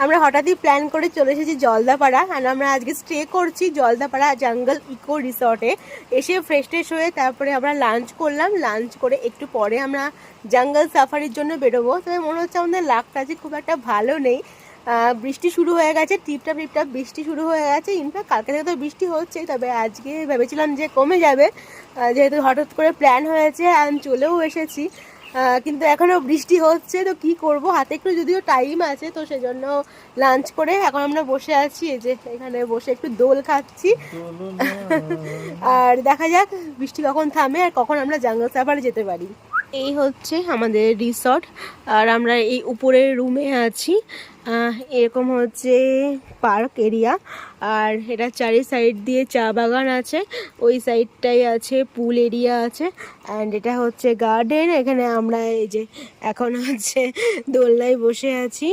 আমরা হঠাৎই প্ল্যান করে চলে এসেছি জলদাপাড়া, আর আমরা আজকে স্টে করছি জলদাপাড়া জঙ্গল ইকো রিসর্টে। এসে ফ্রেশ ট্রেশ হয়ে তারপরে আমরা লাঞ্চ করলাম, লাঞ্চ করে একটু পরে আমরা জঙ্গল সাফারির জন্য বেরোবো। তবে মনে হচ্ছে আমাদের লাকটা যে খুব একটা ভালো নেই, বৃষ্টি শুরু হয়ে গেছে, টিপটাপ টিপটাপ বৃষ্টি শুরু হয়ে গেছে। ইনফ্যাক্ট কালকে থেকে তো বৃষ্টি হচ্ছে, তবে আজকে ভেবেছিলাম যে কমে যাবে, যেহেতু হঠাৎ করে প্ল্যান হয়েছে আমি চলেও এসেছি, কিন্তু এখনও বৃষ্টি হচ্ছে। তো কি করব, হাতে একটু যদিও টাইম আছে, তো সেজন্য লাঞ্চ করে এখন আমরা বসে আছি, এই যে এখানে বসে একটু দোল খাচ্ছি। আর দেখা যাক বৃষ্টি কখন থামে আর কখন আমরা জঙ্গল সাফারি যেতে পারি। এই হচ্ছে আমাদের রিসর্ট, আর আমরা এই উপরের রুমে আছি। এরকম হচ্ছে পার্ক এরিয়া, আর এটা চারি সাইড দিয়ে চা বাগান আছে, ওই সাইডটাই আছে পুল এরিয়া আছে, অ্যান্ড এটা হচ্ছে গার্ডেন। এখানে আমরা এই যে এখন হচ্ছে দোলনায় বসে আছি।